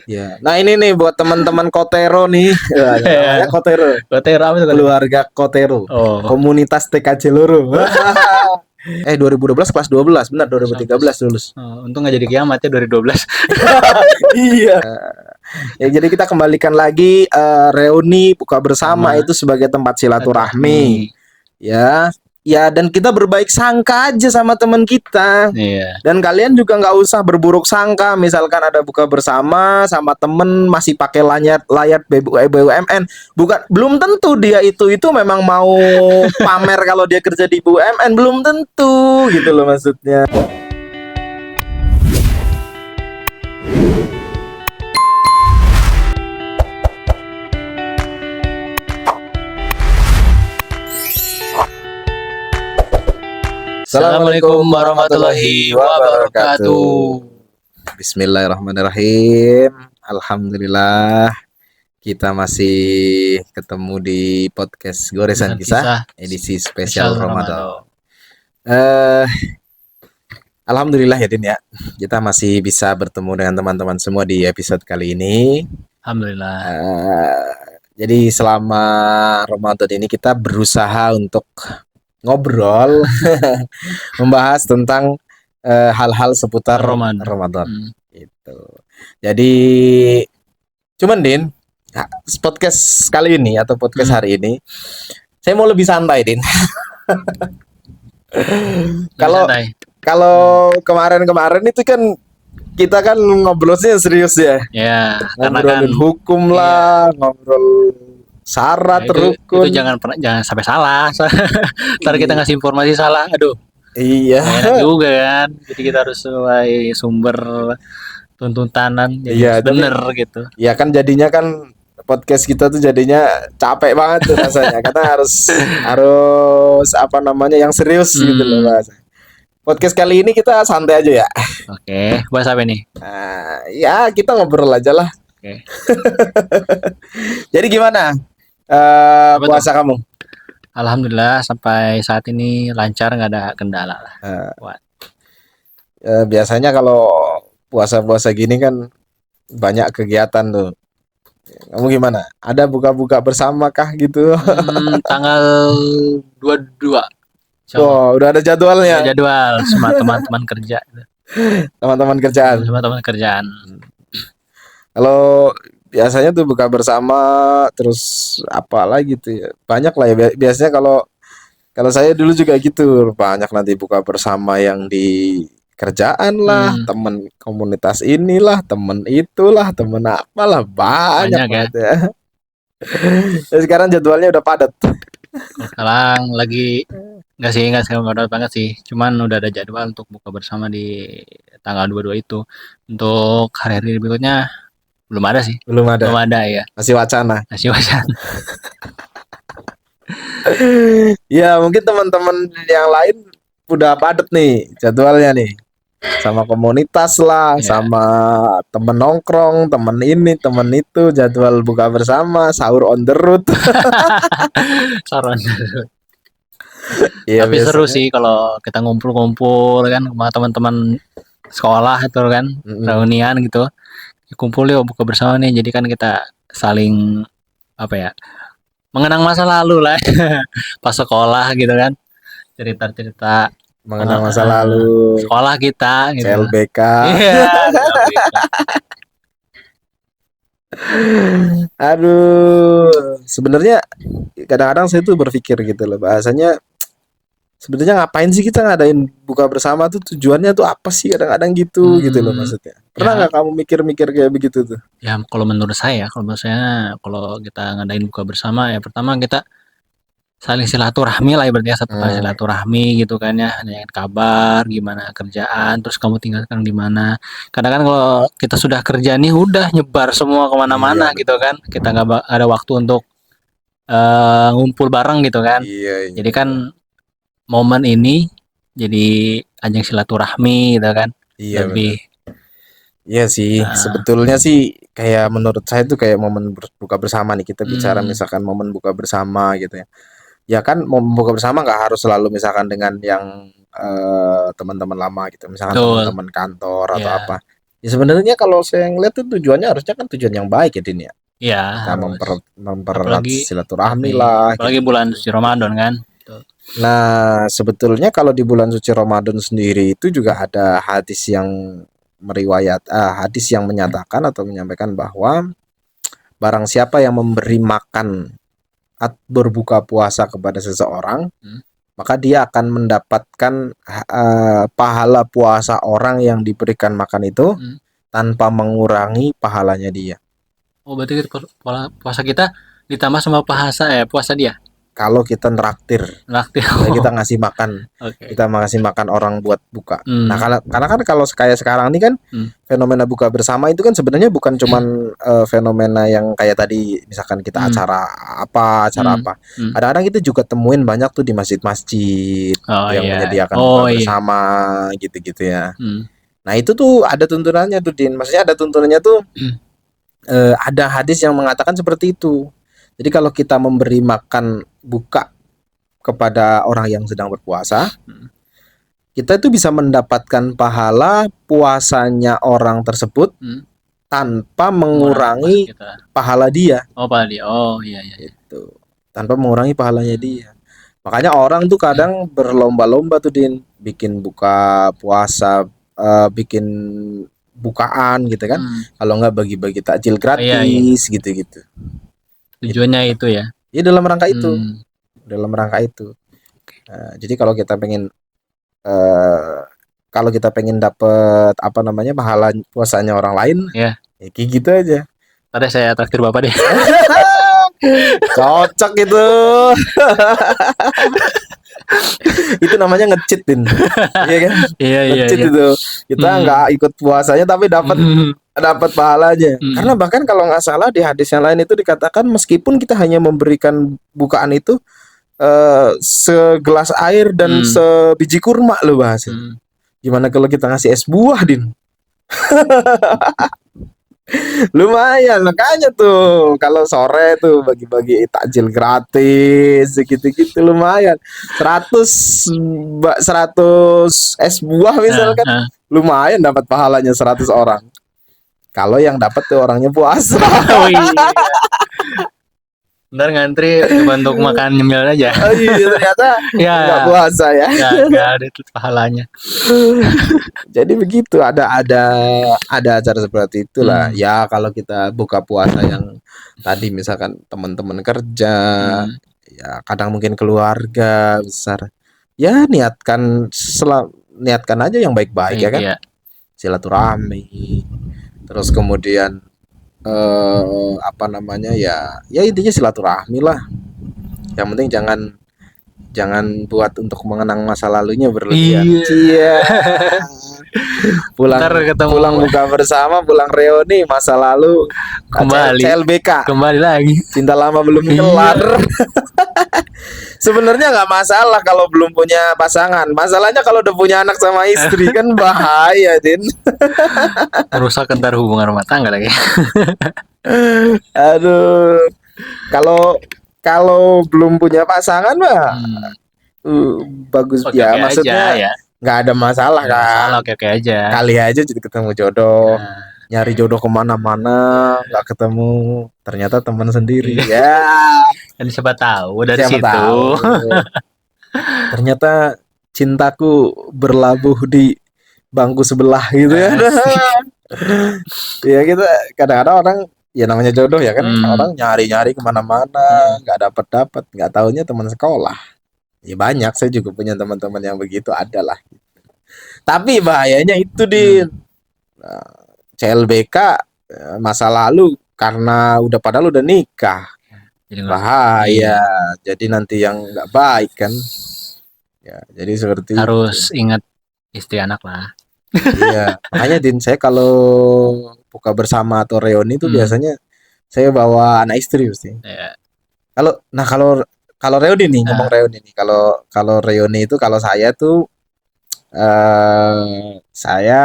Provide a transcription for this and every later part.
Ya. Nah ini nih buat teman-teman Kotero nih. Ya, namanya Kotero. Kotero apa tuh? Keluarga Kotero. Oh. Komunitas TKJ Loro. 2012 kelas 12, benar 2013 lulus. Untung nggak jadi kiamat ya 2012. Iya. Ya jadi kita kembalikan lagi reuni buka bersama itu sebagai tempat silaturahmi. Ya. Ya dan kita berbaik sangka aja sama teman kita. Iya. Dan kalian juga nggak usah berburuk sangka. Misalkan ada buka bersama sama temen masih pakai layar BUMN, belum tentu dia itu memang mau pamer kalau dia kerja di BUMN, belum tentu gitu loh maksudnya. Assalamualaikum warahmatullahi wabarakatuh. Bismillahirrahmanirrahim. Alhamdulillah kita masih ketemu di podcast Goresan Kisah edisi spesial Ramadan. Alhamdulillah ya Din ya, kita masih bisa bertemu dengan teman-teman semua di episode kali ini. Alhamdulillah. Jadi selama Ramadan ini kita berusaha untuk ngobrol membahas tentang hal-hal seputar Ramadan. Gitu. Jadi cuman Din, podcast kali ini atau podcast hari ini saya mau lebih santai Din. Kalau kemarin itu kan kita kan ngobrolnya serius ya. Ya, ngobrolin hukum lah, ngobrol syarat rukun. Itu jangan sampai salah. Ntar kita ngasih informasi salah, aduh. Iya. Enak juga kan. Jadi kita harus sesuai sumber tuntutan jadi bener gitu. Ya kan jadinya kan podcast kita tuh jadinya capek banget tuh rasanya. Karena harus apa namanya yang serius gitu loh bahasa. Podcast kali ini kita santai aja ya. Oke, bahas apa nih? Ya kita ngobrol aja lah. Oke. Jadi gimana puasa kamu? Alhamdulillah sampai saat ini lancar, nggak ada kendala lah. Biasanya kalau puasa-puasa gini kan banyak kegiatan tuh. Kamu gimana? Ada buka-buka bersama kah gitu? Tanggal 22. Wow, udah ada jadwalnya. Ada jadwal sama teman-teman kerja. Teman-teman kerjaan. Kalau biasanya tuh buka bersama terus apa lagi tuh ya. Banyak lah ya biasanya kalau saya dulu juga gitu, banyak nanti buka bersama yang di kerjaan lah, temen komunitas inilah, temen itulah, temen apalah, banyak banget ya. Dan sekarang jadwalnya udah padat. Sekarang lagi nggak padat banget sih, cuman udah ada jadwal untuk buka bersama di tanggal 22 itu. Untuk hari-hari berikutnya belum ada sih. Belum ada ya. Masih wacana. Ya mungkin teman-teman yang lain udah padat nih jadwalnya nih, sama komunitas lah, sama temen nongkrong, temen ini, temen itu, jadwal buka bersama, sahur on the road. Sahur on the road. Ya, tapi biasanya seru sih kalau kita ngumpul-ngumpul kan sama teman-teman sekolah itu kan, reunian gitu. Kumpul yuk buka bersama nih, jadi kan kita saling apa ya, mengenang masa lalu lah. Pas sekolah gitu kan, cerita-cerita mengenang masa lalu sekolah kita gitu. CLBK. Aduh, sebenarnya kadang-kadang saya tuh berpikir gitu loh, bahasanya sebenarnya ngapain sih kita ngadain buka bersama tuh, tujuannya tuh apa sih, kadang-kadang gitu gitu loh maksudnya. Pernah nggak kamu mikir-mikir kayak begitu tuh? Ya kalau menurut saya kalau kita ngadain buka bersama ya pertama kita saling silaturahmi lah ibaratnya, setelah silaturahmi gitu kan ya, nanyain kabar, gimana kerjaan, terus kamu tinggal sekarang di mana. Kadang kan kalau kita sudah kerja nih udah nyebar semua kemana-mana gitu kan, kita nggak ada waktu untuk ngumpul bareng gitu kan. Jadi kan momen ini jadi ajang silaturahmi gitu kan. Iya sih, sebetulnya sih kayak menurut saya tuh kayak momen buka bersama nih, kita bicara misalkan momen buka bersama gitu ya. Ya kan momen buka bersama nggak harus selalu misalkan dengan yang teman-teman lama gitu, misalkan teman-teman kantor atau apa. Ya sebenarnya kalau saya ngeliat tuh tujuannya harusnya kan tujuan yang baik ya Din ya. Iya, Kita harus. mempererat Apalagi silaturahmi iya, lah apalagi bulan gitu-gitu. suci Ramadan kan. Tuh. Nah, sebetulnya kalau di bulan suci Ramadan sendiri itu juga ada hadis yang menyatakan atau menyampaikan bahwa barang siapa yang memberi makan atau berbuka puasa kepada seseorang, Hmm. maka dia akan mendapatkan pahala puasa orang yang diberikan makan itu Hmm. tanpa mengurangi pahalanya dia. Oh, berarti puasa kita ditambah sama puasa dia. Kalau kita neraktir, Naktir. kita ngasih makan, Oke. kita ngasih makan orang buat buka. Nah, Hmm. karena kan kalau kayak sekarang ini kan Hmm. fenomena buka bersama itu kan sebenarnya bukan cuman fenomena yang kayak tadi misalkan kita Hmm. acara Hmm. apa. Hmm. Kadang-kadang kita juga temuin banyak tuh di masjid-masjid Oh yang iya. menyediakan buka Oh iya. bersama gitu-gitu ya. Hmm. Nah, itu tuh ada tuntunannya tuh Din. Maksudnya ada tuntunannya tuh ada hadis yang mengatakan seperti itu. Jadi kalau kita memberi makan buka kepada orang yang sedang berpuasa, Hmm. kita itu bisa mendapatkan pahala puasanya orang tersebut Hmm. tanpa Mengurangi mengurangi puasa kita. pahala dia. Oh, pahala dia. Oh iya iya. Itu tanpa mengurangi pahalanya dia. Makanya orang tuh kadang berlomba-lomba tuh Din, bikin buka puasa, bikin bukaan gitu kan. Hmm. Kalau nggak bagi-bagi takjil Oh, iya iya. gratis gitu-gitu. Tujuannya itu ya. Ya dalam rangka itu, Hmm. dalam rangka itu. Jadi kalau kita pengen eh, kalau kita pengen dapet apa namanya pahala puasanya orang lain, Ya. ya kayak gitu aja. Tadi saya traktir Bapak deh. Cocok itu. Itu namanya nge-cheat Din. Iya kan? Iya iya Nge-cheat iya. itu. Kita Hmm. nggak ikut puasanya tapi dapat dapat pahalanya. Hmm. Karena bahkan kalau nggak salah di hadis yang lain itu dikatakan meskipun kita hanya memberikan bukaan itu segelas air dan Hmm. sebiji kurma loh bahasanya. Hmm. Gimana kalau kita ngasih es buah Din? Lumayan makanya tuh kalau sore tuh bagi-bagi takjil gratis gitu-gitu lumayan 100 es buah Nah, misalkan nah. lumayan dapat pahalanya 100 orang kalau yang dapat tuh orangnya puasa. Oh iya. Ntar ngantri cuma untuk makan nyemil aja. Oh iya ternyata Ya, nggak puasa ya. nggak ada itu pahalanya. Jadi begitu ada acara seperti itulah. Hmm. Ya kalau kita buka puasa yang tadi misalkan teman-teman kerja, Hmm. ya kadang mungkin keluarga besar. Ya niatkan aja yang baik-baik ya Baik kan. ya. Silaturahmi. Terus kemudian apa namanya ya intinya silaturahmi lah. Yang penting jangan buat untuk mengenang masa lalunya berlebihan. Iya. Iya. Ntar ketemu pulang buka bersama, pulang reuni masa lalu kembali CLBK. kembali lagi. Cinta lama belum Iya. kelar. Sebenarnya nggak masalah kalau belum punya pasangan. Masalahnya kalau udah punya anak sama istri kan bahaya, Din. Merusak ntar hubungan rumah tangga lagi. Aduh. Kalau kalau belum punya pasangan mah bagus Oke, ya. oke Maksudnya aja, ya. nggak ada masalah Nggak ada kan. masalah, oke aja. Kali aja jadi ketemu jodoh. Nah, Nyari jodoh kemana-mana nggak ketemu, ternyata teman sendiri. Iya. Ya, dan siapa tahu dari siapa situ. tahu. Ternyata cintaku berlabuh di bangku sebelah gitu ya. Ya kita kadang-kadang orang ya namanya jodoh ya kan, orang nyari-nyari kemana-mana nggak dapat, nggak taunya teman sekolah. Ya banyak, saya juga punya teman-teman yang begitu ada lah. Tapi bahayanya itu Din. CLBK masa lalu karena padahal udah nikah. Jadi nggak- Bahaya. iya. Jadi nanti yang nggak baik kan. Ya, jadi seperti harus ingat istri anak lah. Iya, makanya Din saya kalau buka bersama atau reuni itu Hmm. biasanya saya bawa anak istri mesti. Ya. Kalau reuni nih, ngomong reuni nih. Kalau reuni itu kalau saya tuh saya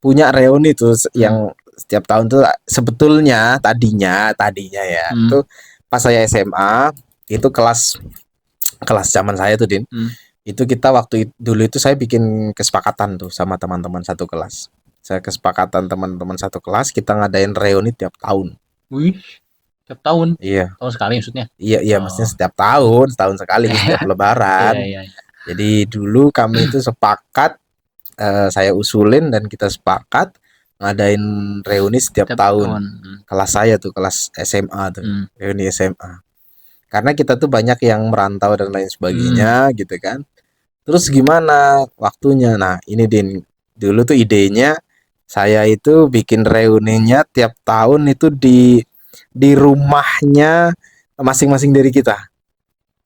punya reuni tuh yang setiap tahun tuh sebetulnya tadinya ya tuh pas saya SMA itu kelas zaman saya tuh Din. Itu kita waktu dulu itu saya bikin kesepakatan tuh sama teman-teman satu kelas. Saya kesepakatan teman-teman satu kelas kita ngadain reuni tiap tahun. Wih, tiap tahun. Iya. Tahun sekali maksudnya. Iya, maksudnya setiap tahun, setahun sekali, setiap Iya, lebaran. iya. Jadi dulu kami itu sepakat, saya usulin dan kita sepakat ngadain reuni setiap Tiap tahun. tahun. Kelas saya tuh, kelas SMA tuh, Hmm. reuni SMA. Karena kita tuh banyak yang merantau dan lain sebagainya gitu kan. Terus gimana waktunya? Nah, ini Din, dulu tuh idenya saya itu bikin reuninya tiap tahun itu di rumahnya masing-masing dari kita.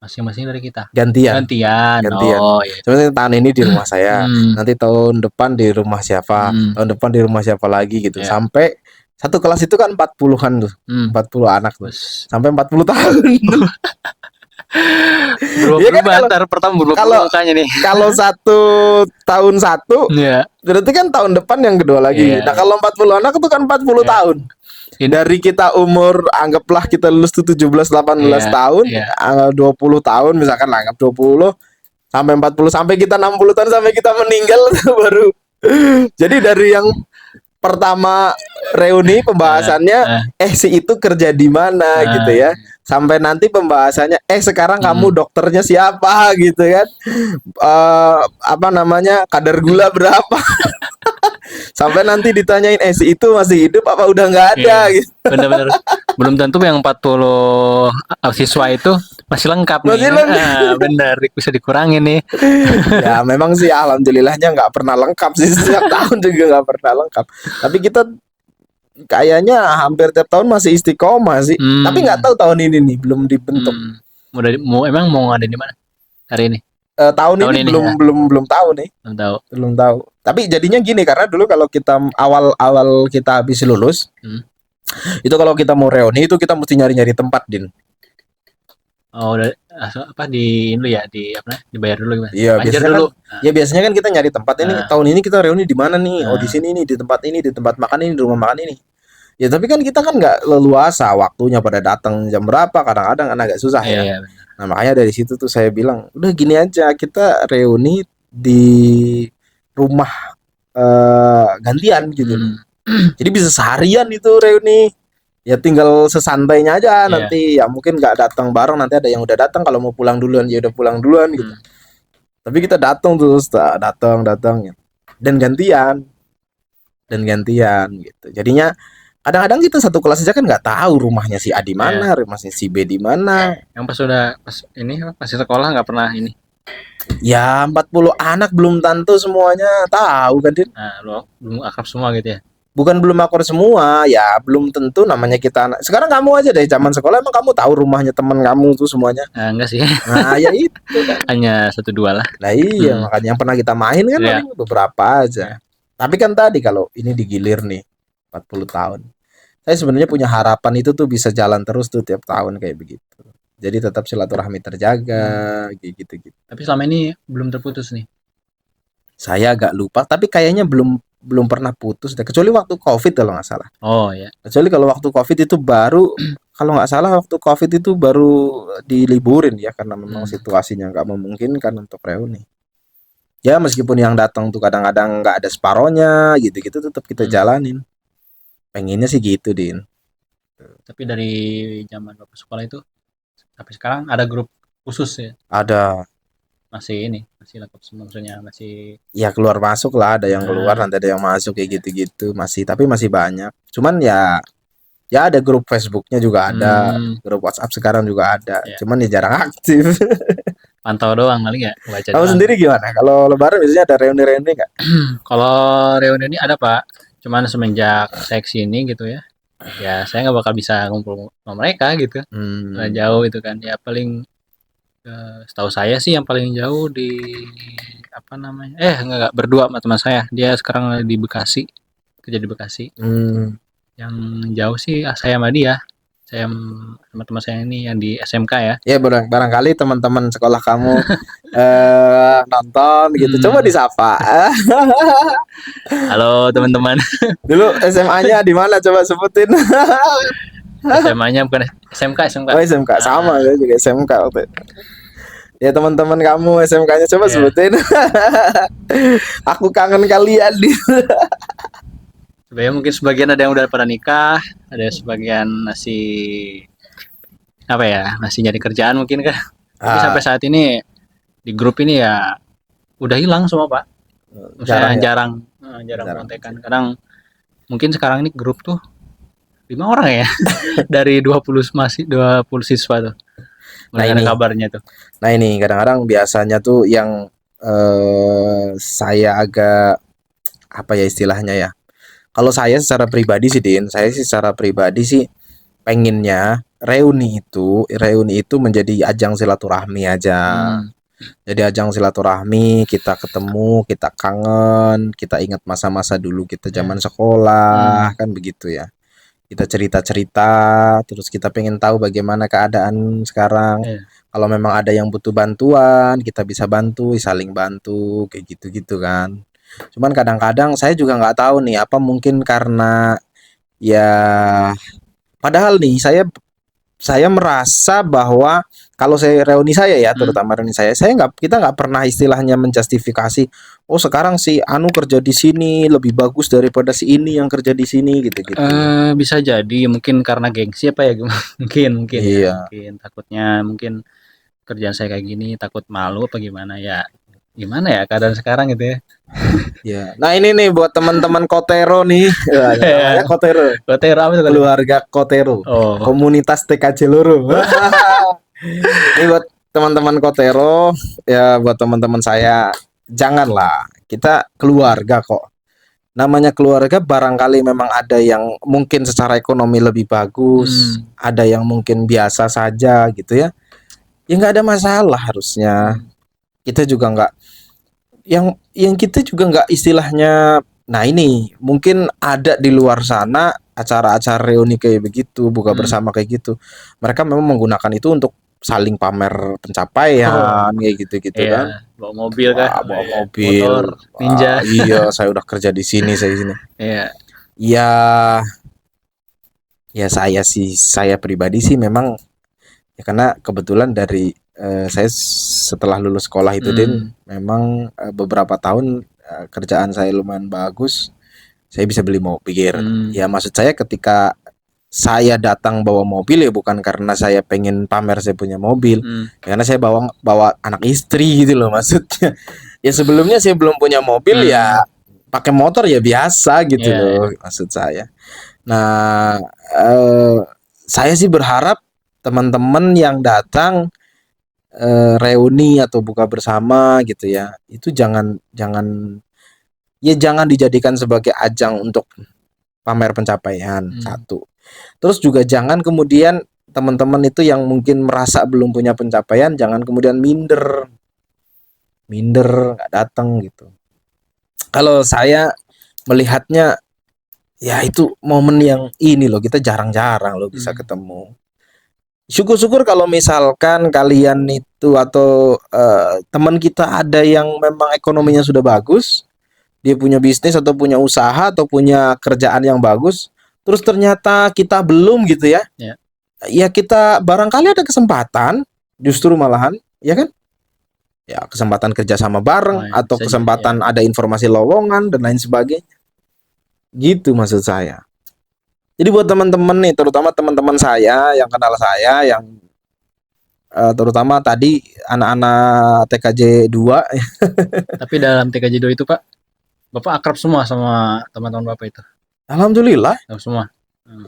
Masing-masing dari kita. Gantian. Gantian. Gantian. Oh, iya. Sebenarnya tahun ini di rumah saya, nanti tahun depan di rumah siapa, Hmm. tahun depan di rumah siapa lagi gitu. Iya. Sampai satu kelas itu kan 40-an tuh, 40 anak tuh. Bus. Sampai 40 tahun. Iya kan, Berubah antar pertama berubah kalau- mukanya nih. Kalau satu tahun satu, Iya. berarti kan tahun depan yang kedua lagi. Iya. Nah, kalau 40 anak itu kan 40 Iya. tahun. Dari kita umur, anggaplah kita lulus tuh 17-18 Iya, tahun, iya. 20 tahun misalkan, anggap 20 sampai 40 sampai kita 60 tahun sampai kita meninggal baru. Jadi dari yang pertama reuni pembahasannya, si itu kerja di mana gitu ya, sampai nanti pembahasannya, sekarang kamu dokternya siapa gitu kan, apa namanya, kadar gula berapa. Sampai nanti ditanyain, si itu masih hidup apa udah nggak ada Iya. gitu. Bener-bener. Belum tentu yang 40 siswa itu masih lengkap nih. Masih lengkap. Bener, bisa dikurangin nih. Ya memang sih alhamdulillahnya nggak pernah lengkap sih, setiap tahun juga nggak pernah lengkap. Tapi kita kayaknya hampir tiap tahun masih istiqomah sih. Tapi nggak tahu tahun ini nih belum dibentuk. Emang mau ada di mana hari ini? Tahun ini belum tahu nih. Belum tahu. Tapi jadinya gini, karena dulu kalau kita awal kita habis lulus, itu kalau kita mau reuni itu kita mesti nyari-nyari tempat, Din. Oh, udah apa di ini ya, dibayar dulu gimana? Iya, biasanya dulu. Ya biasanya kan kita nyari tempat ini. Tahun ini kita reuni di mana nih? Oh, di sini nih, di tempat ini, di tempat makan ini, di rumah makan ini. Ya tapi kan kita kan nggak leluasa waktunya pada datang jam berapa, kadang-kadang kan agak susah ya. Iya, Nah makanya dari situ tuh saya bilang, udah gini aja, kita reuni di rumah gantian gitu. Jadi bisa seharian itu reuni. Ya tinggal sesantainya aja nanti. Ya mungkin nggak datang bareng, nanti ada yang udah datang, kalau mau pulang duluan ya udah pulang duluan gitu. Tapi kita datang terus, datang ya. Dan gantian gitu. Jadinya kadang-kadang kita satu kelas aja kan nggak tahu rumahnya si A di mana, rumahnya si B di mana. Yang pas ini masih sekolah nggak pernah ini. Ya 40 anak belum tentu semuanya tahu kan, Din. Nah, lo belum akrab semua gitu ya. Bukan belum akrab semua, ya belum tentu, namanya kita anak. Sekarang kamu aja dari zaman sekolah emang kamu tahu rumahnya teman kamu tuh semuanya? Enggak sih. Nah, ya itu kan. Hanya 1-2 lah. Nah, iya, makanya yang pernah kita main kan paling beberapa aja. Tapi kan tadi kalau ini digilir nih 40 tahun. Saya sebenarnya punya harapan itu tuh bisa jalan terus tuh tiap tahun kayak begitu. Jadi tetap silaturahmi terjaga, gitu. Tapi selama ini belum terputus nih. Saya agak lupa, tapi kayaknya belum pernah putus deh. Kecuali waktu COVID kalau nggak salah. Oh ya. Kecuali kalau waktu COVID itu baru, kalau nggak salah waktu COVID itu baru diliburin ya, karena memang situasinya nggak memungkinkan untuk reuni. Ya meskipun yang datang tuh kadang-kadang nggak ada separohnya, gitu-gitu tetap kita jalanin. Pengennya sih gitu, Din. Tapi dari zaman Bapak sekolah itu sampai sekarang ada grup khusus ya? Ada. Masih lengkap semua, maksudnya masih. Ya keluar masuk lah, ada yang keluar, nanti ada yang masuk kayak gitu-gitu. Tapi masih banyak. Cuman ya ada grup Facebooknya juga ada, grup WhatsApp sekarang juga ada. Cuman ya jarang aktif. Pantau doang kali ya, baca. Kamu sendiri gimana? Kalau Lebaran biasanya ada reuni-reuni nggak? Kalau reuni ini ada, Pak. Cuman semenjak saya kesini gitu ya, saya nggak bakal bisa ngumpul sama mereka gitu. Nggak jauh itu kan. Ya paling setahu saya sih yang paling jauh di apa namanya? Enggak, berdua sama teman saya. Dia sekarang di Bekasi, kerja di Bekasi. Yang jauh sih saya sama dia. Saya sama teman saya ini yang di SMK ya. Ya barangkali teman-teman sekolah kamu nonton gitu. Coba disapa. Halo teman-teman. Dulu SMA-nya di mana, coba sebutin. SMA-nya bukan SMK. Oh, SMK. Sama ya juga SMK waktu itu. Ya teman-teman kamu SMK-nya coba sebutin. Aku kangen kalian. Sebenarnya mungkin sebagian ada yang udah pada nikah, ada sebagian masih apa ya, masih nyari kerjaan mungkin kan. Tapi sampai Ah, saat ini di grup ini ya udah hilang semua, Pak. Maksudnya jarang ya, jarang jarang jarang. kontekan. Kadang mungkin sekarang ini grup tuh 5 orang ya dari 20 siswa tuh. Nah Mulai ada ini, kabarnya tuh. nah ini kadang-kadang biasanya tuh yang saya agak apa ya istilahnya ya. Kalau saya secara pribadi sih Din, saya sih secara pribadi sih pengennya reuni itu menjadi ajang silaturahmi aja. Hmm, Jadi ajang silaturahmi, kita ketemu, kita kangen, kita ingat masa-masa dulu kita ya. zaman sekolah, Hmm, kan begitu ya. Kita cerita-cerita, terus kita pengen tahu bagaimana keadaan sekarang. ya. Kalau memang ada yang butuh bantuan, kita bisa bantu, saling bantu, kayak gitu-gitu kan. Cuman kadang-kadang saya juga nggak tahu nih, apa mungkin karena ya, padahal nih saya merasa bahwa kalau saya reuni saya ya, Hmm. terutama reuni saya nggak kita nggak pernah istilahnya menjustifikasi, oh sekarang si Anu kerja di sini lebih bagus daripada si ini yang kerja di sini gitu-gitu. Bisa jadi mungkin karena gengsi apa ya, mungkin mungkin ya, Iya, mungkin takutnya mungkin kerjaan saya kayak gini, takut malu apa gimana ya, gimana ya keadaan sekarang gitu ya. iya. Nah ini nih buat teman-teman Kotero nih, ya, namanya Ya, Kotero, kotero apa tuh kotero? keluarga Kotero, Oh, komunitas TKJ Loro. Ini buat teman-teman Kotero, ya buat teman-teman saya, janganlah, kita keluarga kok. Namanya keluarga barangkali memang ada yang mungkin secara ekonomi lebih bagus, hmm, ada yang mungkin biasa saja gitu ya. Ya nggak ada masalah harusnya. hmm, Kita juga nggak yang kita juga nggak istilahnya. Nah ini mungkin ada di luar sana acara-acara reuni kayak begitu, buka hmm. bersama kayak gitu. Mereka memang menggunakan itu untuk saling pamer Oh, pencapaian kayak gitu-gitu iya, kan. bawa mobil kah? Wah, Oh, bawa iya, mobil. motor, ninja. Wah, iya, saya udah kerja di sini, saya di sini. Iya, Ya, ya saya pribadi sih memang ya karena kebetulan dari saya setelah lulus sekolah itu Din, hmm, memang beberapa tahun kerjaan saya lumayan bagus. Saya bisa beli mobil. hmm, Ya maksud saya ketika saya datang bawa mobil ya bukan karena saya pengen pamer saya punya mobil, hmm, ya karena saya bawa bawa anak istri gitu loh maksudnya. Ya sebelumnya saya belum punya mobil ya hmm, pakai motor ya biasa gitu iya, iya. loh maksud saya. Nah, eh, saya sih berharap teman-teman yang datang reuni atau buka bersama gitu ya, itu jangan jangan ya jangan dijadikan sebagai ajang untuk pamer pencapaian Hmm, satu. Terus juga jangan kemudian teman-teman itu yang mungkin merasa belum punya pencapaian, jangan kemudian minder, minder nggak datang gitu. Kalau saya melihatnya ya itu momen yang ini loh kita jarang-jarang loh bisa hmm, ketemu. Syukur-syukur kalau misalkan kalian itu atau teman kita ada yang memang ekonominya hmm, sudah bagus, dia punya bisnis atau punya usaha atau punya kerjaan yang bagus, terus ternyata kita belum gitu ya. ya. Ya kita barangkali ada kesempatan, justru malahan, ya kan? Ya kesempatan kerja sama Oh, bareng ya, atau bisa jadi ya. kesempatan ada informasi lowongan dan lain sebagainya. Gitu maksud saya. Jadi buat teman-teman nih, terutama teman-teman saya yang kenal saya, yang terutama tadi anak-anak TKJ 2, Tapi dalam TKJ 2 itu, Pak, Bapak akrab semua sama teman-teman Bapak itu? alhamdulillah. Akrab semua?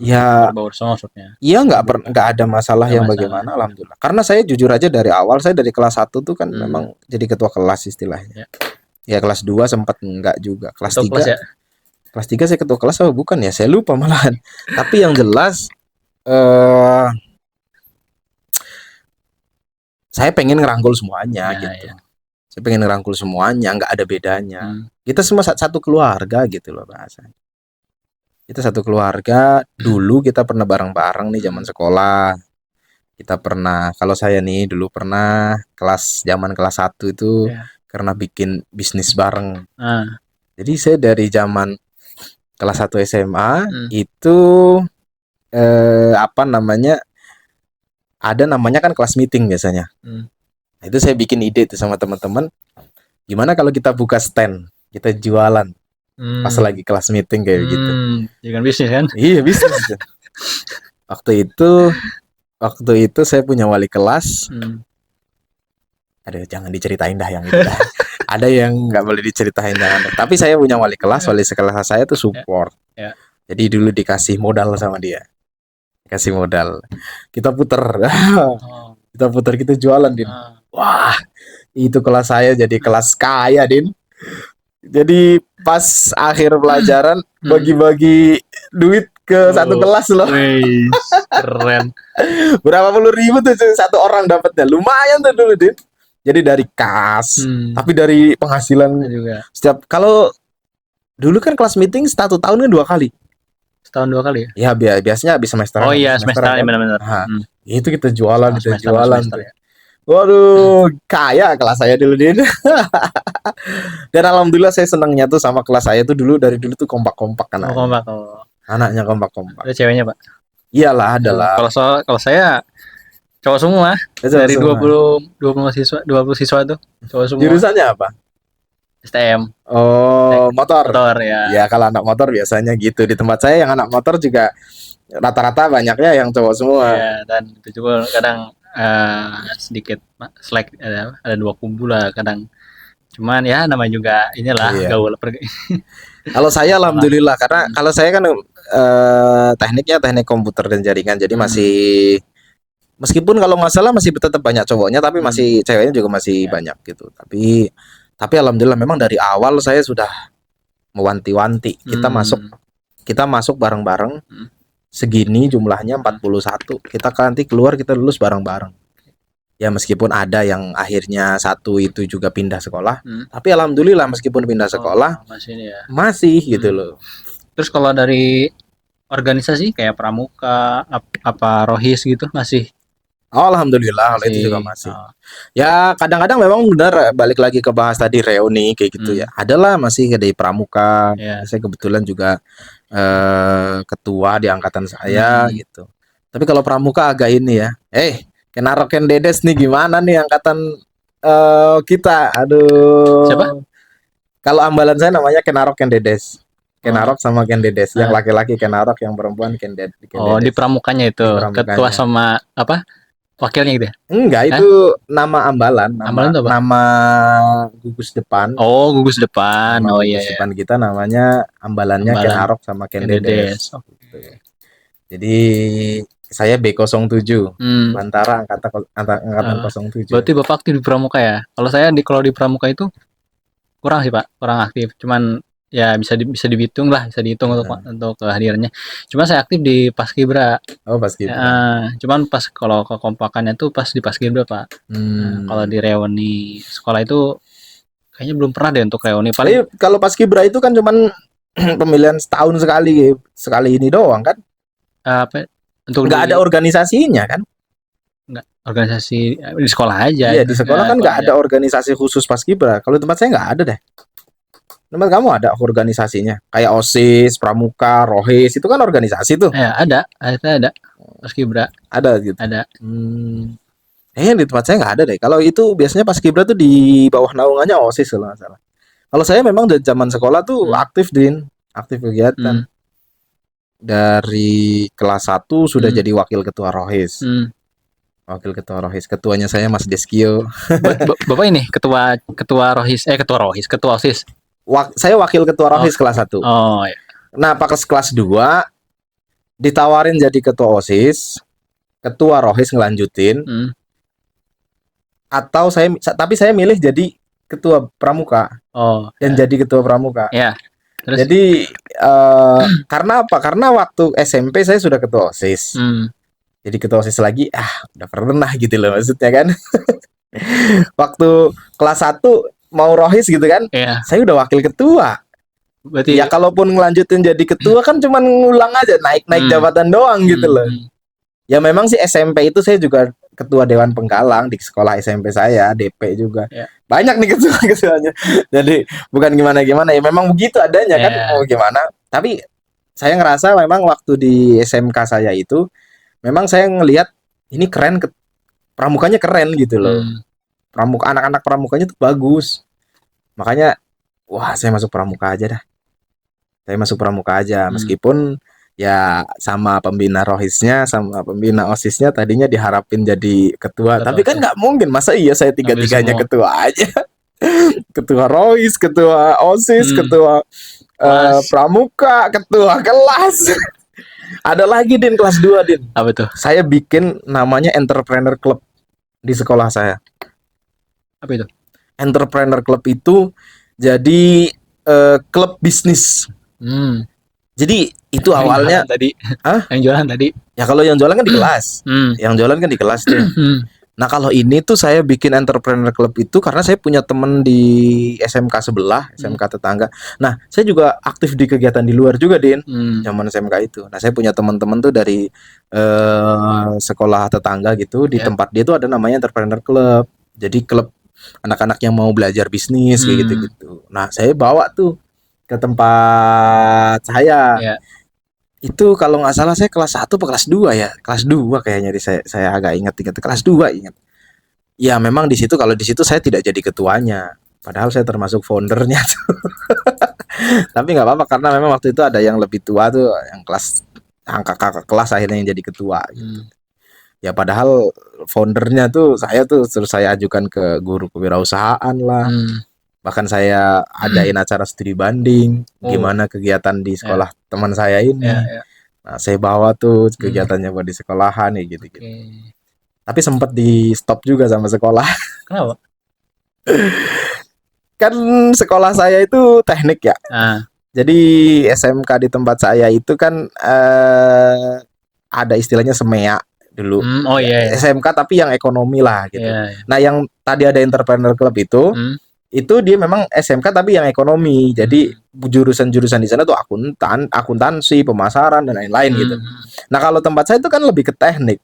Ya, Berbaur semua maksudnya? iya Berbaur, nggak ada masalah nggak yang masalah? bagaimana, alhamdulillah. Karena saya jujur aja dari awal saya dari kelas 1 tuh kan Hmm, memang jadi ketua kelas istilahnya. ya. Ya kelas 2 sempat enggak juga. Kelas Ketua kelas 3 ya? kelas 3 saya ketua kelas apa bukan ya? Saya lupa malahan. Tapi yang jelas eh saya pengen ngerangkul semuanya Ya, gitu. ya. Saya pengen ngerangkul semuanya, nggak ada bedanya. Hmm, Kita semua satu keluarga gitu loh bahasanya. Kita satu keluarga, dulu kita pernah bareng-bareng nih zaman hmm, sekolah. Kita pernah, kalau saya nih dulu pernah zaman kelas 1 itu ya. karena bikin bisnis bareng. Ah, Jadi saya dari zaman kelas 1 SMA hmm, itu apa namanya? Ada namanya kan kelas meeting biasanya. hmm, Nah, itu saya bikin ide tuh sama teman-teman, gimana kalau kita buka stand, kita jualan. pas Hmm. lagi kelas meeting kayak gitu. Jangan bisnis kan? Iya bisnis. Waktu itu waktu itu saya punya wali kelas. Hmm. Aduh, jangan diceritain dah yang itu dah. Ada yang nggak boleh diceritain, jangan dah. Tapi saya punya wali sekelas saya tuh Ya, support. ya. Jadi dulu dikasih modal sama dia. Dikasih modal. Kita puter. Oh. Kita puter, kita jualan, Din. Ah. Wah, itu kelas saya jadi kelas kaya, Din. Jadi pas akhir pelajaran bagi-bagi duit ke satu Oh. kelas loh. Wih, keren. Berapa puluh ribu tuh satu orang dapatnya. Lumayan tuh dulu, Din. Jadi dari kas, tapi dari penghasilan Saya juga setiap kalau dulu kan kelas meeting 1 tahun kan 2 kali. setahun 2 kali ya? Ya biasanya habis semesteran Oh habis iya, semesteran semesteran ya kan. benar-benar. Nah, itu kita jualan, kita Semester jualan semester tuh. ya. Waduh, kaya kelas saya dulu, Din. Dan alhamdulillah saya senangnya tuh sama kelas saya tuh dari dulu tuh kompak-kompak kan Oh, anaknya. kompak. Oh. Anaknya kompak-kompak. Ada ceweknya, Pak? Iyalah, adalah. Kalau saya cowok semua Itu dari semua. 20 siswa tuh cowok semua. Jurusannya apa? STM. Oh, motor. Motor ya. Ya kalau anak motor biasanya gitu. Di tempat saya yang anak motor juga rata-rata banyaknya yang cowok semua. Ya, dan itu juga kadang sedikit selek, ada 2 kubu lah kadang. Cuman ya namanya juga inilah Iya. gaul Kalau saya alhamdulillah karena kalau saya kan tekniknya teknik komputer dan jaringan, jadi masih meskipun kalau nggak salah masih tetap banyak cowoknya, tapi masih ceweknya juga masih banyak gitu. Tapi alhamdulillah memang dari awal saya sudah mewanti-wanti kita masuk bareng-bareng. Segini jumlahnya 41. Kita nanti keluar kita lulus bareng-bareng. Ya meskipun ada yang akhirnya satu itu juga pindah sekolah, tapi alhamdulillah meskipun pindah sekolah masih gitu loh. Terus kalau dari organisasi kayak pramuka, apa rohis gitu masih? Oh, alhamdulillah kalau itu juga masih. Ya kadang-kadang memang benar balik lagi ke bahas tadi reuni kayak gitu ya. Adalah masih di pramuka. Saya kebetulan juga ketua di angkatan saya gitu. Tapi kalau pramuka agak ini ya. Kenarok Ken Dedes nih gimana nih angkatan kita? Aduh. Siapa? Kalau ambalan saya namanya Kenarok Ken Dedes. Kenarok sama Ken Dedes. Yang laki-laki Kenarok, yang perempuan Ken Dedes. Oh, di pramukanya itu. Ketua sama apa? Wakilnya gitu ya? Enggak, itu nama ambalan, nama gugus depan. Oh, gugus depan. Nama oh gugus iya. depan kita namanya ambalannya Ken Arok sama Ken Dedes. Gitu. Jadi saya B07, Bantara angkatan 07. Berarti Bapak aktif di pramuka ya? Kalau saya kalau di pramuka itu kurang sih Pak, kurang aktif. Cuman ya bisa dihitung lah, bisa dihitung untuk kehadirannya. Cuma saya aktif di Paskibra. Oh, Paskibra. Cuman pas kalau kekompakannya tuh pas di Paskibra Pak. Kalau di reuni sekolah itu kayaknya belum pernah deh untuk reuni. Paling kalau Paskibra itu kan cuman pemilihan setahun sekali ini doang kan? Apa? Untuk nggak ada organisasinya kan? Nggak, organisasi di sekolah aja. Iya, di sekolah kan nggak ada organisasi khusus Paskibra. Kalau tempat saya nggak ada deh. Tempat kamu ada organisasinya? Kayak OSIS, Pramuka, Rohis, itu kan organisasi tuh. Ya, ada Paskibra. Ada gitu. Ada. Di tempat saya nggak ada deh. Kalau itu biasanya Paskibra tuh di bawah naungannya OSIS kalau nggak salah. Kalau saya memang dari zaman sekolah tuh aktif kegiatan. Dari kelas 1 sudah jadi wakil ketua Rohis. Wakil ketua Rohis. Ketuanya saya Mas Deskio. Bapak ini ketua Rohis, ketua OSIS. Saya wakil ketua Rohis kelas 1. Oh iya. Nah, pas kelas 2 ditawarin jadi ketua OSIS, ketua Rohis ngelanjutin. Atau tapi saya milih jadi ketua pramuka. Dan jadi ketua pramuka. Iya. Terus? Jadi karena apa? Karena waktu SMP saya sudah ketua OSIS. Jadi ketua OSIS lagi, udah pernah gitu loh maksudnya kan. Waktu kelas 1 mau Rohis gitu kan, saya udah wakil ketua. Berarti ya kalaupun ngelanjutin jadi ketua kan cuman ngulang aja, naik jabatan doang gitu loh. Ya memang sih SMP itu saya juga ketua Dewan Penggalang di sekolah SMP saya, DP juga. Banyak nih ketuanya. Jadi bukan gimana-gimana, ya memang begitu adanya kan, mau gimana. Tapi saya ngerasa memang waktu di SMK saya itu, memang saya ngelihat ini keren, pramukanya keren gitu loh. Anak-anak pramukanya tuh bagus. Makanya, wah saya masuk pramuka aja dah. Saya masuk pramuka aja, Hmm, meskipun ya sama pembina rohisnya, sama pembina osisnya tadinya diharapin jadi ketua, tapi terus kan ya nggak mungkin, masa iya saya ambil tiga-tiganya semua. ketua aja. Ketua rohis, ketua osis, Hmm, ketua kelas pramuka, ketua kelas. Ada lagi Din, kelas 2 Din. apa tuh? Saya bikin namanya entrepreneur club di sekolah saya. Apa itu? Entrepreneur club itu jadi klub bisnis. Hmm, Jadi itu yang jualan awalnya, tadi, ah, yang jualan tadi. ya kalau yang jualan kan di kelas. Hmm, Yang jualan kan di kelas tuh. hmm, Nah, kalau ini tuh saya bikin entrepreneur club itu karena saya punya temen di SMK sebelah, hmm, SMK tetangga. Nah, saya juga aktif di kegiatan di luar juga, Din. hmm, Zaman SMK itu. Nah, saya punya teman-teman tuh dari sekolah tetangga gitu. Di ya, tempat dia tuh ada namanya entrepreneur club. Jadi klub anak-anak yang mau belajar bisnis kayak hmm, gitu-gitu. Nah, saya bawa tuh ke tempat saya. ya, Itu kalau nggak salah saya kelas 1 atau kelas 2 ya. Kelas 2 kayaknya, saya agak ingat-ingat kelas 2 ingat. Ya memang di situ, kalau di situ saya tidak jadi ketuanya. Padahal saya termasuk foundernya tuh. Tapi nggak apa-apa karena memang waktu itu ada yang lebih tua tuh, yang kelas angka kakak kelas akhirnya yang jadi ketua gitu. hmm, Ya padahal foundernya tuh saya tuh, terus saya ajukan ke guru kewirausahaan lah. hmm, Bahkan saya adain acara studi banding oh, gimana kegiatan di ya, sekolah teman saya ya, ini. ya, Nah, saya bawa tuh hmm, kegiatannya buat di sekolahan ya gitu-gitu. oke. Tapi sempat di stop juga sama sekolah. Kenapa? Kan sekolah saya itu teknik ya. Ah, Jadi SMK di tempat saya itu kan ada istilahnya SEMEA dulu. oh Ya, iya, ya, SMK tapi yang ekonomi lah gitu. iya, ya, Nah, yang tadi ada entrepreneur club hmm, itu dia memang SMK tapi yang ekonomi. Jadi hmm, jurusan-jurusan di sana tuh akuntansi, pemasaran dan lain-lain gitu. hmm, Nah, kalau tempat saya itu kan lebih ke teknik.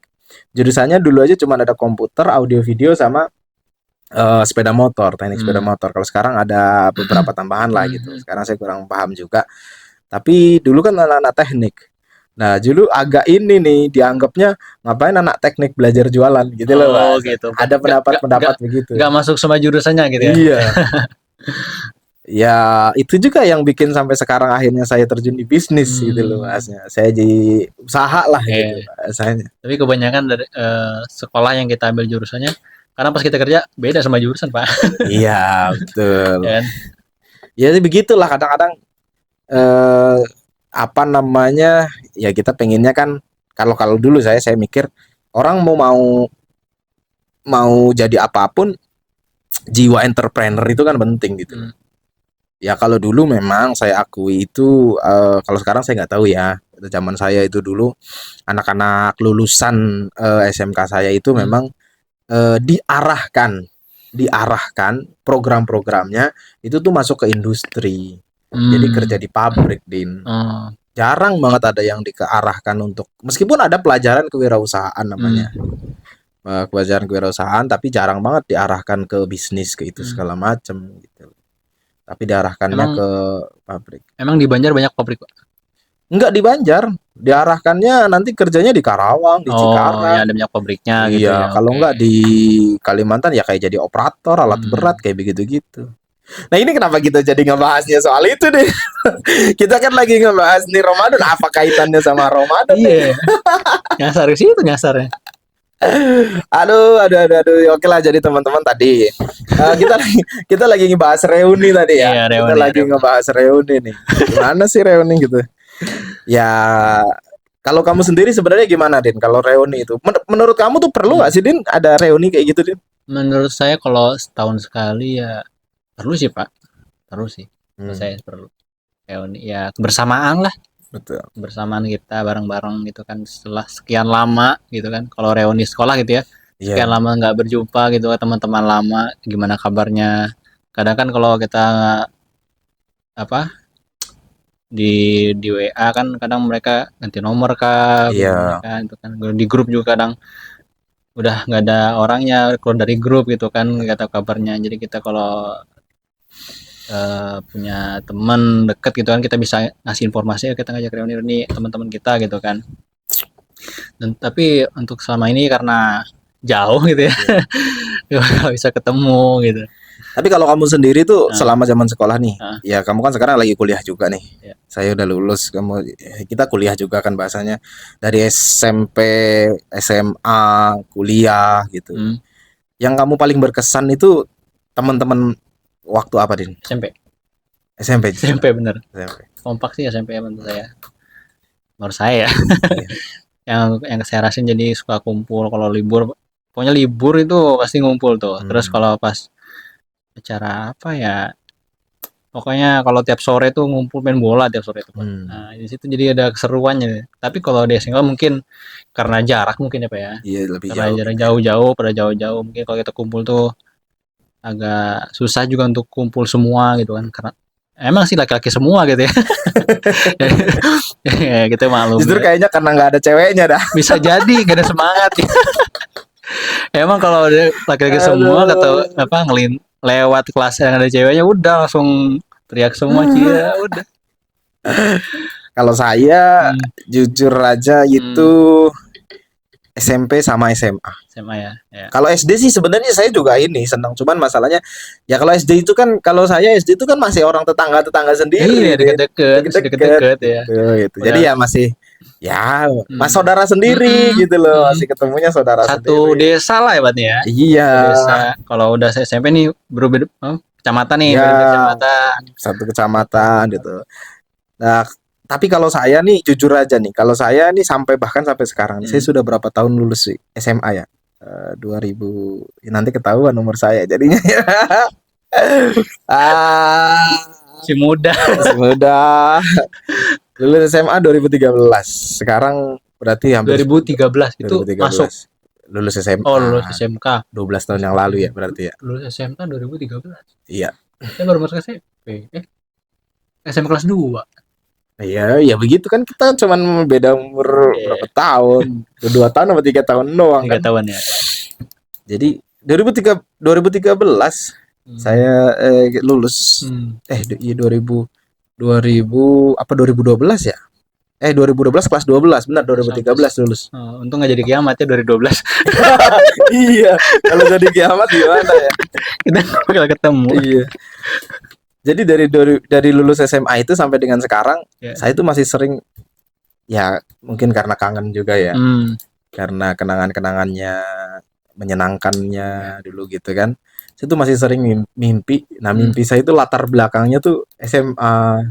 Jurusannya dulu aja cuma ada komputer, audio video sama sepeda motor, teknik sepeda hmm, motor. Kalau sekarang ada beberapa tambahan lah hmm, gitu. hmm. Sekarang saya kurang paham juga. Tapi dulu kan anak-anak teknik. Nah, dulu agak ini nih dianggapnya ngapain anak teknik belajar jualan gitu loh, Oh Mas. gitu. Ada Nggak pendapat-pendapat begitu. nggak masuk sama jurusannya gitu ya? Iya. Ya, itu juga yang bikin sampai sekarang akhirnya saya terjun di bisnis gitu loh, Hmm, Masnya. Saya jadi usaha lah gitu oke. bahasanya. Tapi kebanyakan dari sekolah yang kita ambil jurusannya, karena pas kita kerja beda sama jurusan Pak, Iya, betul. ya kan? Ya begitulah kadang-kadang eh apa namanya, ya kita pengennya kan, kalau kalau dulu saya mikir orang mau mau jadi apapun, jiwa entrepreneur itu kan penting gitu loh. Hmm, Ya kalau dulu memang saya akui itu, kalau sekarang saya nggak tahu ya. Zaman saya itu dulu anak-anak lulusan SMK saya itu hmm, memang diarahkan program-programnya itu tuh masuk ke industri. Jadi kerja hmm, di pabrik, Din. oh, Jarang banget ada yang diarahkan untuk, meskipun ada pelajaran kewirausahaan namanya. hmm, Pelajaran kewirausahaan tapi jarang banget diarahkan ke bisnis ke itu hmm. segala macam gitu. Tapi diarahkannya Emang ke pabrik. emang di Banjar banyak pabrik Pak? Enggak di Banjar, diarahkannya nanti kerjanya di Karawang, di Oh ya Cikarang. ada banyak pabriknya gitu Iya, ya, kalau oke. enggak di Kalimantan ya kayak jadi operator alat berat Hmm. kayak begitu-gitu. Nah, ini kenapa kita jadi ngebahasnya soal itu deh? Kita kan lagi ngebahas nih Ramadan, apa kaitannya sama Ramadan nih? Iya, nyasar ke situ nyasarnya. Aduh. Oke lah, jadi teman-teman tadi kita lagi ngebahas reuni tadi ya. Iya, Kita reuni ya, lagi reuni. ngebahas reuni nih. Gimana sih reuni gitu? Ya, kalau kamu sendiri sebenarnya gimana, Din? Kalau reuni itu, menurut kamu tuh perlu Hmm. nggak sih, Din, ada reuni kayak gitu, Din? Menurut saya kalau setahun sekali ya perlu sih Pak, perlu sih. Menurut Hmm, saya perlu. Reuni ya kebersamaan lah, betul. kebersamaan kita bareng-bareng gitu kan setelah sekian lama gitu kan. Kalau reuni sekolah gitu ya, sekian Iya, lama nggak berjumpa gitu kan teman-teman lama, gimana kabarnya? Kadang kan kalau kita apa di WA kan kadang mereka ganti nomor kah, gimana iya. kan itu kan di grup juga kadang udah nggak ada orangnya keluar dari grup gitu kan nggak tahu kabarnya jadi kita kalau punya teman deket gitu kan kita bisa ngasih informasi ya kita ngajak reuni teman-teman kita gitu kan dan tapi untuk selama ini karena jauh gitu ya Iya. nggak bisa ketemu gitu Tapi kalau kamu sendiri tuh Nah, selama zaman sekolah nih, nah, ya kamu kan sekarang lagi kuliah juga nih. ya. Saya udah lulus, kita kuliah juga kan bahasanya dari SMP, SMA, kuliah gitu. Hmm, Yang kamu paling berkesan itu teman-teman waktu apa, Din? SMP. SMP justru. SMP bener. SMP. Kompak sih SMP menurut saya. Menurut saya ya. Iya. Yang saya rasain jadi suka kumpul kalau libur. Pokoknya libur itu pasti ngumpul tuh. Terus Hmm. kalau pas acara apa ya, pokoknya kalau tiap sore tuh ngumpul main bola tiap sore itu, Pak. Hmm. Nah, di situ jadi ada keseruannya. Tapi kalau di SMA mungkin karena jarak mungkin ya, Pak ya. Iya, lebih Karena jauh jarak gitu ya. jauh-jauh, pada jauh-jauh mungkin kalau kita kumpul tuh agak susah juga untuk kumpul semua gitu kan. Karena emang sih laki-laki semua gitu ya. Ya kita maklum Justru ya. kayaknya karena nggak ada ceweknya dah. Bisa jadi gak ada semangat. Emang kalau ada laki-laki semua kata Aduh. apa lewat kelas yang ada ceweknya udah langsung teriak semua cia udah. Kalau saya Hmm, jujur aja itu hmm, SMP sama SMA. SMA ya. Ya. Kalau SD sih sebenarnya saya juga ini senang, cuman masalahnya ya kalau SD itu kan kalau saya SD itu kan masih orang tetangga-tetangga Iya sendiri, Din. deket-deket, masih Deket-deket deket-deket ya. gitu gitu. Jadi Udah. ya masih ya mas Hmm, saudara sendiri mm-mm, gitu loh, mm-mm. masih ketemunya saudara Satu sendiri. desa lah ya berarti ya. Iya, Satu desa. Kalau udah SMP nih berubah kecamatan nih, ya beda kecamatan. satu Gitu. kecamatan gitu. Nah, tapi kalau saya nih jujur aja nih, kalau saya nih sampai bahkan sampai sekarang nih, saya Hmm. sudah berapa tahun lulus sih SMA ya? 2000 ya nanti ketahuan umur saya jadinya ya. Ah, Si muda. masih muda. Lulus SMA 2013. Sekarang berarti hampir 2013 itu masuk. 2013. Lulus Oh lulus SMA SMK. 12 tahun yang lalu ya berarti ya. Lulus SMK 2013. Iya. Saya baru masuk SMP. SMP kelas 2. Iya, ya begitu kan kita cuman beda umur berapa Iya. tahun? 2 tahun atau 3 tahun doang 3 kan. tahun ya. Jadi 2013 Hmm. saya lulus. Hmm. Iya 2000 apa 2012 ya? 2012 kelas 12, benar Sampai 2013 lulus. untung nggak jadi kiamat ya 2012. Iya, kalau jadi kiamat gimana ya? Kita bakal ketemu. Iya. Jadi dari lulus SMA itu sampai dengan sekarang, Ya. saya itu masih sering ya mungkin karena kangen juga ya, Hmm. karena kenangan-kenangannya menyenangkannya dulu gitu kan. Saya tuh masih sering mimpi. Nah, Hmm. mimpi saya itu latar belakangnya tuh SMA.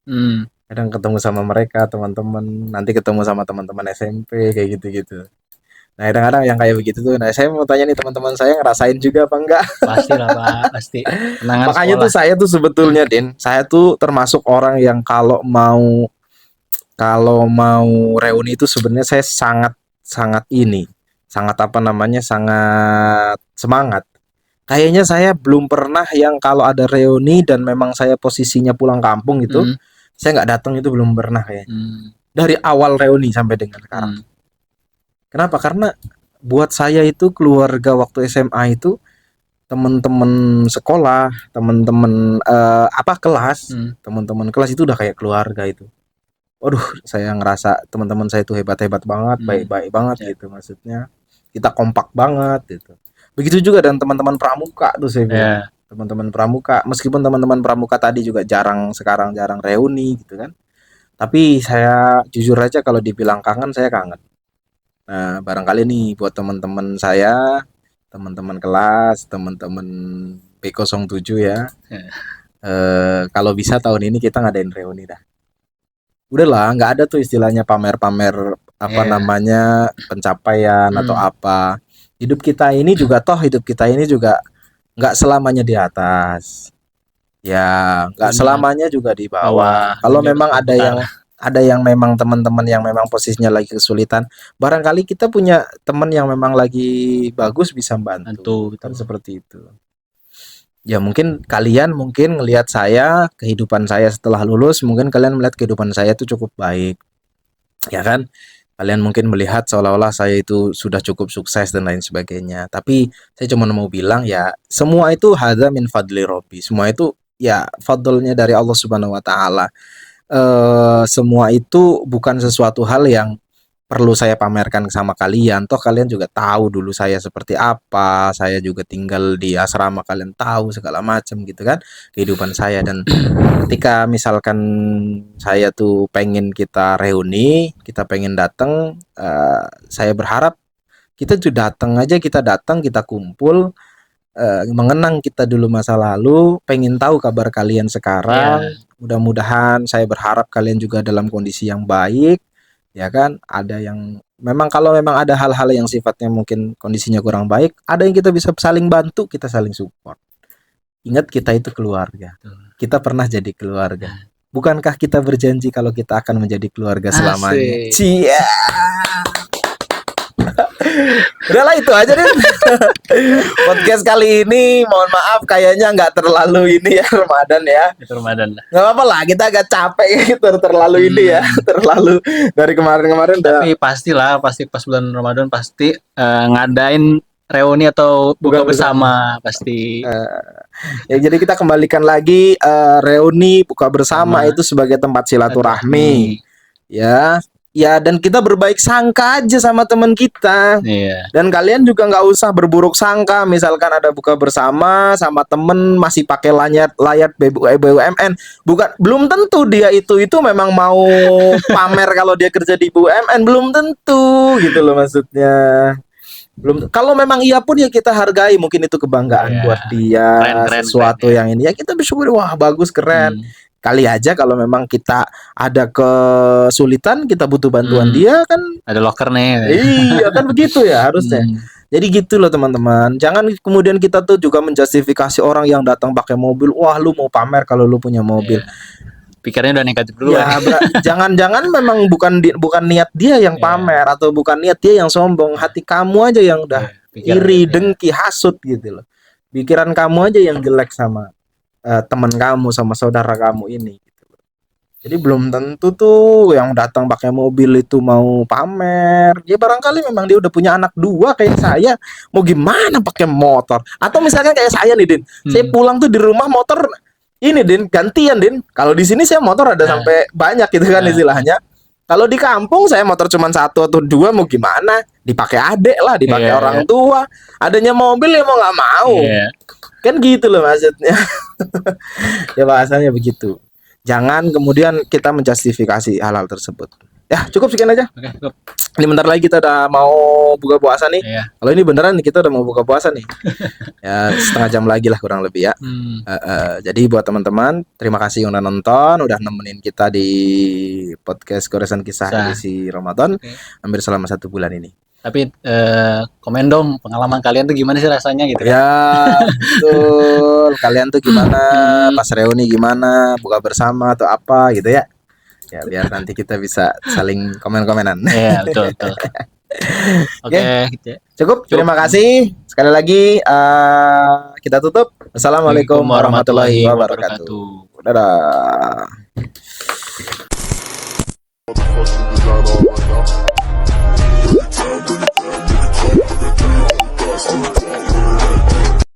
Hmm. Kadang ketemu sama mereka, teman-teman, nanti ketemu sama teman-teman SMP kayak gitu-gitu. Nah, kadang-kadang yang kayak begitu tuh. Nah, saya mau tanya nih teman-teman saya ngerasain juga apa enggak? Pasti lah Pak, pasti. Kenangan Makanya sekolah. tuh saya tuh sebetulnya, Din, saya tuh termasuk orang yang kalau mau reuni itu sebenarnya saya sangat sangat sangat apa namanya, sangat semangat. Kayaknya saya belum pernah yang kalau ada reuni dan memang saya posisinya pulang kampung gitu, Hmm. saya nggak datang itu belum pernah kayaknya. Hmm. Dari awal reuni sampai dengan sekarang. Hmm. Kenapa? Karena buat saya itu keluarga waktu SMA itu teman-teman sekolah, teman-teman kelas, Hmm. teman-teman kelas itu udah kayak keluarga itu. Waduh, saya ngerasa teman-teman saya itu hebat-hebat banget, Hmm. baik-baik banget Ya. gitu maksudnya. Kita kompak banget gitu. Begitu juga dengan teman-teman pramuka tuh saya bilang. Ya. Teman-teman pramuka, meskipun teman-teman pramuka tadi juga sekarang jarang reuni gitu kan. Tapi saya jujur aja kalau dibilang kangen, saya kangen. Nah, barangkali nih buat teman-teman saya, teman-teman kelas, teman-teman B07 ya. Ya. Kalau bisa tahun ini kita ngadain reuni dah. Udahlah, nggak ada tuh istilahnya pamer-pamer apa Ya. namanya pencapaian atau Hmm. apa. Hidup kita ini juga nggak selamanya di atas. Ya, nggak Punya selamanya juga di bawah bawah. Kalau dunia memang sebentar. ada yang memang teman-teman yang memang posisinya lagi kesulitan, barangkali kita punya teman yang memang lagi bagus bisa Bantu bantu. Kan betul. seperti itu. Ya mungkin kalian ngelihat saya, kehidupan saya setelah lulus, mungkin kalian melihat kehidupan saya itu cukup baik. Ya kan? Kalian mungkin melihat seolah-olah saya itu sudah cukup sukses dan lain sebagainya. Tapi saya cuma mau bilang ya, semua itu hadza min fadli robbi. Semua itu ya fadlnya dari Allah Subhanahu wa taala. Semua itu bukan sesuatu hal yang perlu saya pamerkan sama kalian. Toh kalian juga tahu dulu saya seperti apa. Saya juga tinggal di asrama, kalian tahu segala macam gitu kan kehidupan saya. Dan ketika misalkan saya tuh pengen kita reuni, kita pengen datang, saya berharap kita tuh datang aja, kita datang, kita kumpul, mengenang kita dulu masa lalu, pengen tahu kabar kalian sekarang. Iya. Mudah-mudahan saya berharap kalian juga dalam kondisi yang baik, ya kan? Ada yang memang kalau memang ada hal-hal yang sifatnya mungkin kondisinya kurang baik, ada yang kita bisa saling bantu, kita saling support. Ingat kita itu keluarga. Kita pernah jadi keluarga. Bukankah kita berjanji kalau kita akan menjadi keluarga selamanya? Asik. Cia. Udahlah itu aja deh. Podcast kali ini mohon maaf kayaknya nggak terlalu ini ya Ramadan ya. Itu Ramadan lah. Nggak apa-apa lah, kita agak capek gitu terlalu ini ya, terlalu dari kemarin-kemarin udah. Tapi pastilah, pasti pas bulan Ramadan pasti ngadain reuni atau buka bersama pasti. Ya jadi kita kembalikan lagi reuni buka bersama Sama. itu sebagai tempat silaturahmi. Ya. Ya dan kita berbaik sangka aja sama teman kita. Iya. Dan kalian juga nggak usah berburuk sangka. Misalkan ada buka bersama sama temen masih pakai layar BUMN, bukan belum tentu dia itu memang mau pamer kalau dia kerja di BUMN, belum tentu gitu loh maksudnya. Belum, kalau memang iya pun ya kita hargai, mungkin itu kebanggaan Iya. buat dia, Keren, sesuatu keren, yang ini ya kita bersyukur, wah bagus keren. Kali aja kalau memang kita ada kesulitan, kita butuh bantuan dia kan, Ada locker nih. iya kan begitu ya harusnya. Jadi gitu loh teman-teman. Jangan kemudian kita tuh juga menjustifikasi orang yang datang pakai mobil. Wah lu mau pamer kalau lu punya mobil. Pikirnya udah negatif dulu Ya, jangan-jangan memang bukan niat dia yang pamer atau bukan niat dia yang sombong. Hati kamu aja yang udah iri, dengki, hasut gitu loh. Pikiran kamu aja yang jelek sama teman kamu, sama saudara kamu ini gitu loh. Jadi belum tentu tuh yang datang pakai mobil itu mau pamer. Ya barangkali memang dia udah punya anak 2 kayak saya. Mau gimana pakai motor? Atau misalkan kayak saya nih, Din. Saya pulang tuh di rumah motor ini, Din, gantian, Din. Kalau di sini saya motor ada sampai banyak gitu kan istilahnya. Kalau di kampung saya motor cuma 1 atau 2, mau gimana? Dipakai adek lah, dipakai orang tua. Adanya mobil ya mau nggak mau. Kan gitu loh maksudnya. Ya bahasanya begitu. Jangan kemudian kita menjustifikasi hal-hal tersebut. Ya cukup sekian aja. Oke, cukup. Ini bentar lagi kita udah mau buka puasa nih. Kalau ini beneran nih kita udah mau buka puasa nih. Ya setengah jam lagi lah kurang lebih ya. Jadi buat teman-teman, terima kasih udah nonton, udah nemenin kita di podcast Goresan Kisah edisi Ramadan hampir selama 1 bulan ini. Tapi komen dong pengalaman kalian tuh gimana sih rasanya gitu kan? Ya betul. Kalian tuh gimana pas reuni, gimana buka bersama atau apa gitu ya? Ya biar nanti kita bisa saling komen-komenan. Iya betul. Oke, gitu ya. Cukup. Terima kasih sekali lagi. Kita tutup. Assalamualaikum warahmatullahi wabarakatuh. Dadah.